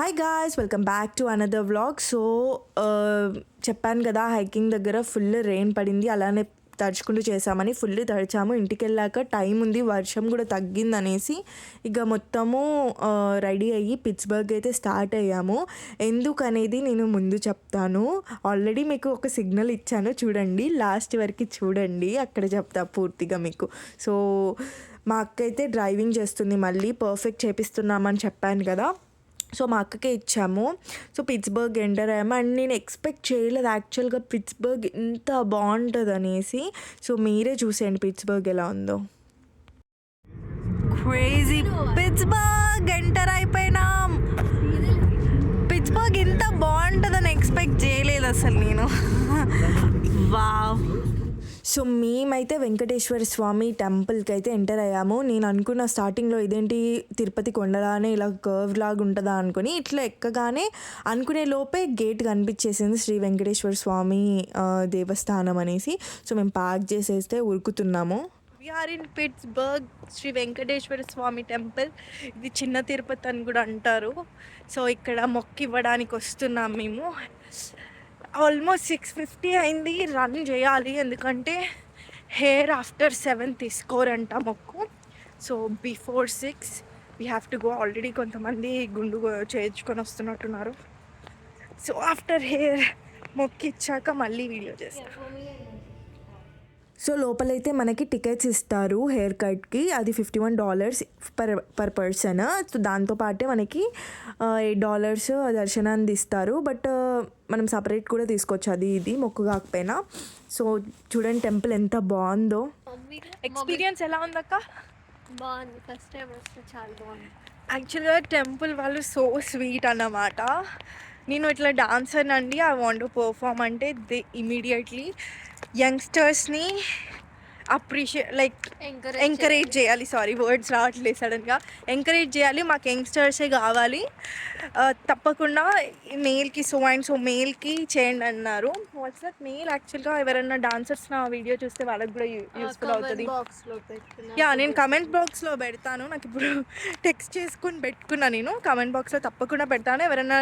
Hi guys, welcome back to another vlog. So చెప్పాను కదా, hiking దగ్గర ఫుల్ రెయిన్ పడింది, అలానే తడుచుకుంటూ చేసామని ఫుల్ తడిచాము. ఇంటికి వెళ్ళాక టైం ఉంది, వర్షం కూడా తగ్గిందనేసి ఇక మొత్తము రెడీ అయ్యి పిట్స్బర్గ్ అయితే స్టార్ట్ అయ్యాము. ఎందుకనేది నేను ముందు చెప్తాను. ఆల్రెడీ మీకు ఒక సిగ్నల్ ఇచ్చాను, చూడండి, లాస్ట్ వరకు చూడండి, అక్కడ చెప్తా పూర్తిగా మీకు. సో మా అక్క అయితే డ్రైవింగ్ చేస్తుంది, మళ్ళీ పర్ఫెక్ట్ చేపిస్తున్నామని చెప్పాను కదా, సో మా అక్కకే ఇచ్చాము. సో పిట్స్బర్గ్ ఎంటర్ అయ్యాము. అండ్ నేను ఎక్స్పెక్ట్ చేయలేదు యాక్చువల్గా పిట్స్బర్గ్ ఇంత బాగుంటుంది అనేసి. సో మీరే చూసేయండి పిట్స్బర్గ్ ఎలా ఉందో. క్రేజీ, పిట్స్బర్గ్ ఎంటర్ అయిపోయినాం. పిట్స్బర్గ్ ఇంత బాగుంటుందని ఎక్స్పెక్ట్ చేయలేదు అసలు నేను. వావ్. సో మేమైతే వెంకటేశ్వర స్వామి టెంపుల్కి అయితే ఎంటర్ అయ్యాము. నేను అనుకున్న స్టార్టింగ్లో ఇదేంటి తిరుపతి కొండలానే ఇలా కర్వ్ లాగా ఉంటుందా అనుకుని ఇట్లా ఎక్కగానే అనుకునే లోపే గేట్ కనిపించేసింది, శ్రీ వెంకటేశ్వర స్వామి దేవస్థానం అనేసి. సో మేము పార్క్ చేసేస్తే ఉరుకుతున్నాము. We're in Pittsburgh, Sri Venkateswara Swamy temple. ఇది చిన్న తిరుపతి అని కూడా అంటారు. సో ఇక్కడ మొక్కి ఇవ్వడానికి వస్తున్నాం మేము. ఆల్మోస్ట్ 6:50 అయింది, రన్ చేయాలి, ఎందుకంటే హెయిర్ ఆఫ్టర్ 7 తీసుకోరంట మొక్కు. So before 6 we have to go. Already కొంతమంది గుండు చేయించుకొని వస్తున్నట్టున్నారు. సో ఆఫ్టర్ హెయిర్ మొక్కి ఇచ్చాక మళ్ళీ వీడియో చేస్తాను. సో లోపలైతే మనకి టికెట్స్ ఇస్తారు హెయిర్ కట్కి, అది $51 పర్ పర్సన్. సో దాంతోపాటే మనకి $8 దర్శనాన్ని ఇస్తారు. బట్ మనం సపరేట్ కూడా తీసుకోవచ్చు, అది ఇది మొక్కు కాకపోయినా. సో చూడండి టెంపుల్ ఎంత బాగుందో. ఎక్స్పీరియన్స్ ఎలా ఉందక్క? బాగుంది, ఫస్ట్ టైం వస్తే చాలా బాగుంది. యాక్చువల్గా టెంపుల్ వాళ్ళు సో స్వీట్ అన్నమాట. నేను ఇట్లా డాన్సర్ అండి, ఐ వాంట్ టు పర్ఫామ్ అంటే దే ఇమీడియట్లీ యంగ్స్టర్స్ని ఎంకరేజ్ చేయాలి. సారీ, వర్డ్స్ రావట్లేదు సడన్గా. ఎంకరేజ్ చేయాలి, మాకు యంగ్స్టర్సే కావాలి, తప్పకుండా మేల్కి సో అండ్ సో మేల్కి చేయండి అన్నారు. వాట్సాప్ మెయిల్ యాక్చువల్గా ఎవరైనా డాన్సర్స్ నా వీడియో చూస్తే వాళ్ళకి కూడా యూస్ఫుల్ అవుతుంది. యా, నేను కమెంట్ బాక్స్లో పెడతాను. నాకు ఇప్పుడు టెక్స్ట్ చేసుకుని పెట్టుకున్నా, నేను కమెంట్ బాక్స్లో తప్పకుండా పెడతాను. ఎవరైనా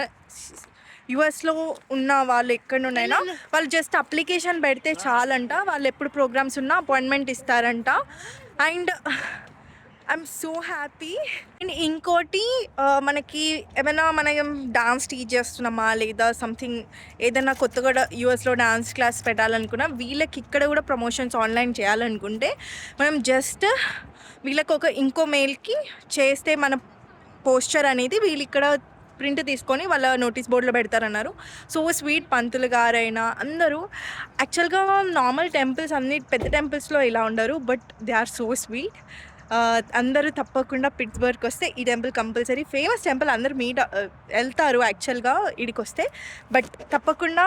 యుఎస్లో ఉన్న వాళ్ళు ఎక్కడి నుండైనా వాళ్ళు జస్ట్ అప్లికేషన్ పెడితే చాలంట, వాళ్ళు ఎప్పుడు ప్రోగ్రామ్స్ ఉన్నా అపాయింట్మెంట్ ఇస్తారంట. And I'm so happy. And ఇంకోటి, మనకి ఏమైనా మనం డాన్స్ టీచ్ చేస్తున్నామా లేదా సంథింగ్ ఏదైనా కొత్తగా యూఎస్లో డాన్స్ క్లాస్ పెట్టాలనుకున్నా, వీళ్ళకి ఇక్కడ కూడా ప్రమోషన్స్ ఆన్లైన్ చేయాలనుకుంటే మనం జస్ట్ వీళ్ళకి ఇంకో మెయిల్కి చేస్తే మన పోస్చర్ అనేది వీళ్ళు ఇక్కడ ప్రింట్ తీసుకొని వాళ్ళ నోటీస్ బోర్డులో పెడతారన్నారు. సో స్వీట్, పంతులు గారైనా అందరూ. యాక్చువల్గా నార్మల్ టెంపుల్స్ అన్ని పెద్ద టెంపుల్స్లో ఇలా ఉండరు, but they are so sweet. అందరూ తప్పకుండా పిట్స్బర్గ్ వస్తే ఈ టెంపుల్ కంపల్సరీ, ఫేమస్ టెంపుల్, అందరూ వెళ్తారు యాక్చువల్గా ఇడికి వస్తే. బట్ తప్పకుండా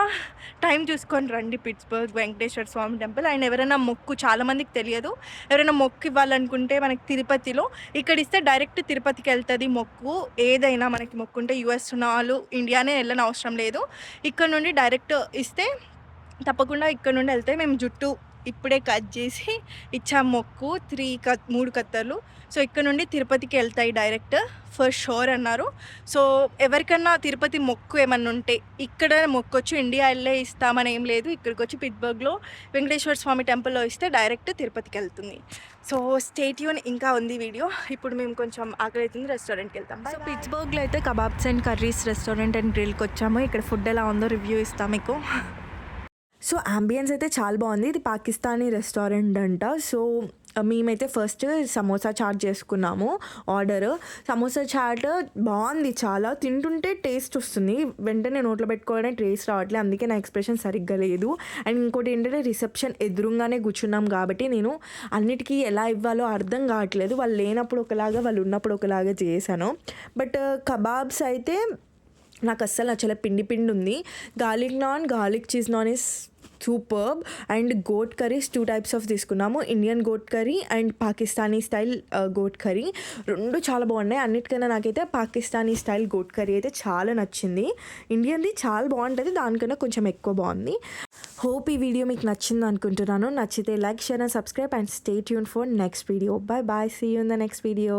టైం చూసుకొని రండి Pittsburgh Venkateswara Swamy temple. And ఎవరైనా మొక్కు, చాలామందికి తెలియదు, ఎవరైనా మొక్కు ఇవ్వాలనుకుంటే మనకి తిరుపతిలో ఇక్కడ ఇస్తే డైరెక్ట్ తిరుపతికి వెళ్తుంది మొక్కు. ఏదైనా మనకి మొక్కు ఉంటే యూఎస్ ఉన్న వాళ్ళు ఇండియానే వెళ్ళని అవసరం లేదు, ఇక్కడ నుండి డైరెక్ట్ ఇస్తే తప్పకుండా ఇక్కడ నుండి వెళ్తే. మేము జుట్టు ఇప్పుడే కట్ చేసి ఇచ్చాము మొక్కు, 3 కత్తర్లు. సో ఇక్కడ నుండి తిరుపతికి వెళ్తాయి డైరెక్ట్, ఫర్ షోర్ అన్నారు. సో ఎవరికన్నా తిరుపతి మొక్కు ఏమన్నా ఉంటే ఇక్కడ మొక్కొచ్చు, ఇండియా వెళ్ళే ఇస్తామని ఏం లేదు. ఇక్కడికి వచ్చి పిట్స్బర్గ్లో వెంకటేశ్వర స్వామి టెంపుల్లో ఇస్తే డైరెక్ట్ తిరుపతికి వెళ్తుంది. సో స్టే ట్యూన్, ఇంకా ఉంది వీడియో. ఇప్పుడు మేము కొంచెం ఆకలి అవుతుంది, రెస్టారెంట్కి వెళ్తాం. సో పిట్స్బర్గ్లో అయితే kebabs and curries restaurant and గ్రిల్కి వచ్చాము. ఇక్కడ ఫుడ్ ఎలా ఉందో రివ్యూ ఇస్తాం మీకు. సో అంబియన్స్ అయితే చాలా బాగుంది. ఇది పాకిస్తానీ రెస్టారెంట్ అంట. సో మేమైతే ఫస్ట్ సమోసా చాట్ చేసుకున్నాము ఆర్డర్. సమోసా చాట్ బాగుంది చాలా, తింటుంటే టేస్ట్ వస్తుంది, వెంటనే నోట్లో పెట్టుకోవడానికి టేస్ట్ రావట్లేదు, అందుకే నా ఎక్స్ప్రెషన్ సరిగ్గా లేదు. అండ్ ఇంకోటి ఏంటంటే రిసెప్షన్ ఎదురుగానే కూర్చున్నాం కాబట్టి నేను అన్నిటికీ ఎలా ఇవ్వాలో అర్థం కావట్లేదు. వాళ్ళు లేనప్పుడు ఒకలాగా, వాళ్ళు ఉన్నప్పుడు ఒకలాగా చేశాను. బట్ కబాబ్స్ అయితే నాకు అస్సలు నచ్చలే, పిండి ఉంది. Garlic naan, garlic cheese naan is superb. And goat curries 2 types of తీసుకున్నాము, Indian goat curry and Pakistani style goat curry. రెండు చాలా బాగున్నాయి. అన్నిటికన్నా నాకైతే పాకిస్తానీ స్టైల్ గోట్ కర్రీ అయితే చాలా నచ్చింది. ఇండియన్ది చాలా బాగుంటుంది, దానికన్నా కొంచెం ఎక్కువ బాగుంది. హోప్ ఈ వీడియో మీకు నచ్చింది అనుకుంటున్నాను. నచ్చితే like, share and subscribe and stay tune for next video. Bye bye, see you in the next video.